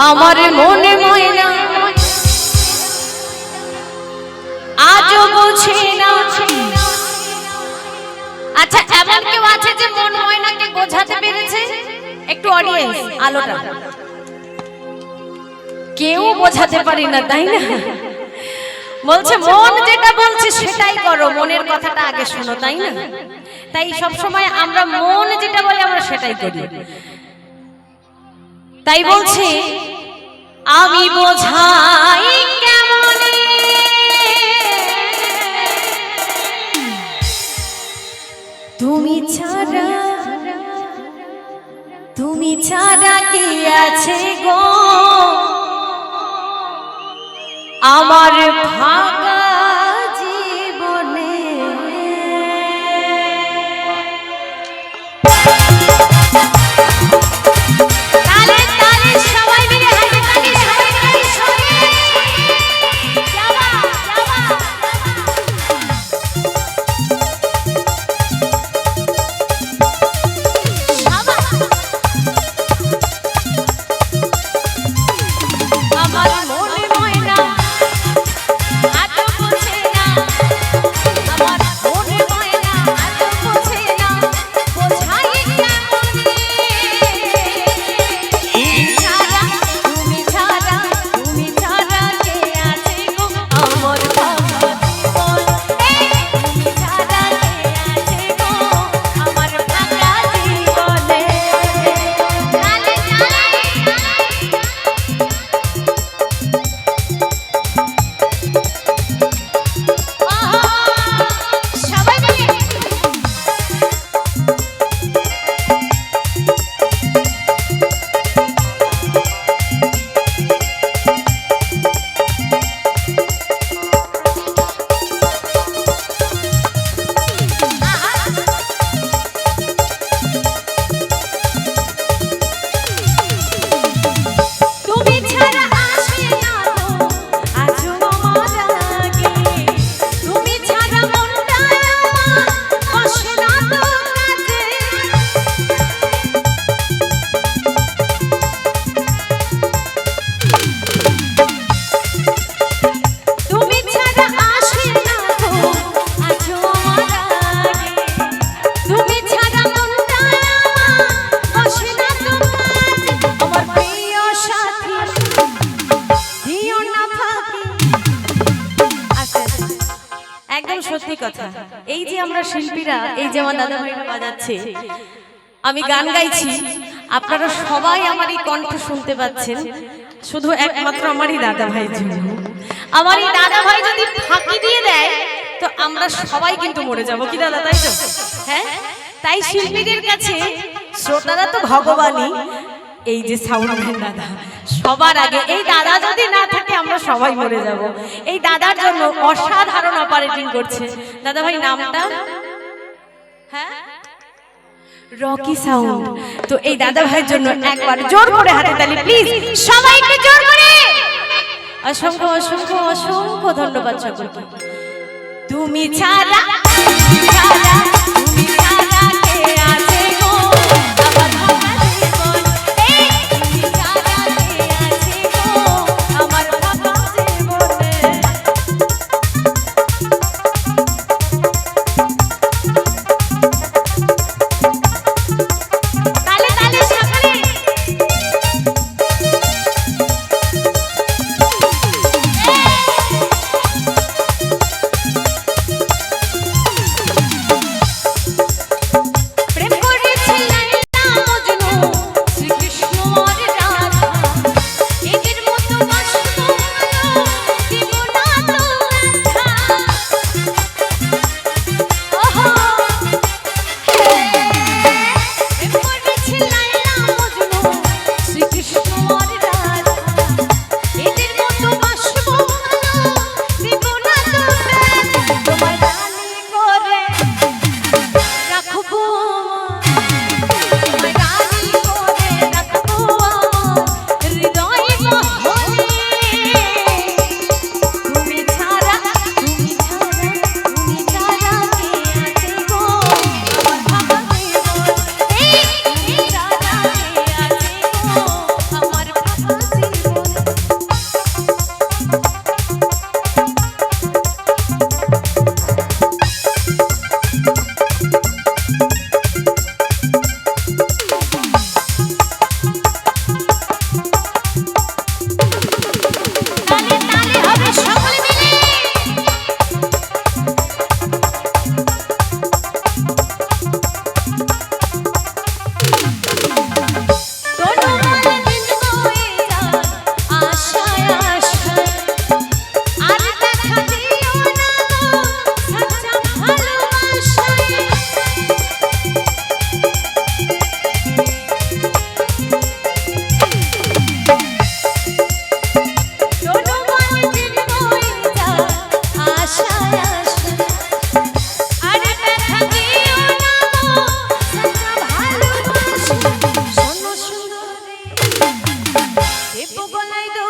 আমার মনে ময়না আজও বোঝে না। আচ্ছা, এমন কেউ আছে যে মন ময়নাকে বোঝাতে পেরেছে? একটু অডিয়েন্স আলোটা। কেউ বোঝাতে পারি না, তাই না? বলছে মন যেটা বলছে সেটাই করো, মনের কথাটা আগে শোনো, তাই না? তাই সব সময় আমরা মন যেটা বলে আমরা সেটাই করি। তাই বলছে আমি বোঝাই কেমনে তুমি ছাড়া কি আছে গো আমার ভাগা জীবনে। তালে তালে সবাই মিলে হাতে তালি, সবাই মিলে সঙ্গে যাবা আমার মনে ময়না আজও বোঝে না, আমার মনে ময়না আজও বোঝে না, বোঝাই কেমনে তুমি ছাড়া কে আছে গো আমার ভাগা জীবন। তুমি ছাড়া কে আছে গো আমার ভাগা জীবনে। তালে তালে সবাই মিলে তুমি ছাড়া আসে না গো আজও আমার আগে, তুমি ছাড়া মনটা আমার বসে না তো কাজে। তুমি ছাড়া আসে না গো আজও আমার আগে, তুমি ছাড়া মনটা আমার বসে না তো কাজে। আমার প্রিয় সাথী দিও না ফাঁকি। আচ্ছা, একদম সত্যি কথা। এই যে আমরা শিল্পীরা, এই যে আমার দাদা ভাইরা বাজাচ্ছে, আমি গান গাইছি, আপনারা সবাই আমার এই কণ্ঠ শুনতে পাচ্ছেন শুধু একমাত্র আমারই দাদা ভাইয়ের জন্য। আমার এই দাদা ভাই যদি ফাঁকি দিয়ে দেয় তো আমরা সবাই কিন্তু মরে যাবো, কি দাদা, তাই তো? হ্যাঁ, তাই শিল্পীদের কাছে শ্রোতারা তো ভগবানই। এই যে সাউন্ড ম্যান দাদা, সবার আগে এই দাদা যদি না থাকে আমরা সবাই মরে যাব। এই দাদার জন্য অসাধারণ অপারেটিং করছে দাদা ভাই, নামটা হ্যাঁ রকি সাউন্ড। তো এই দাদা ভাইয়ের জন্য একবার জোর করে হাতে তালি প্লিজ, সবাই একটু জোর করে। অসংখ্য অসংখ্য অসংখ্য ধন্যবাদ সকলকে। তুমি ছাড়া তুমি ছাড়া কে আছে গো আমার ভাগা জীবন। তুমি ছাড়া কে আছে গো আমার ভাগা জীবনে। তালে তালে সকলে গলায়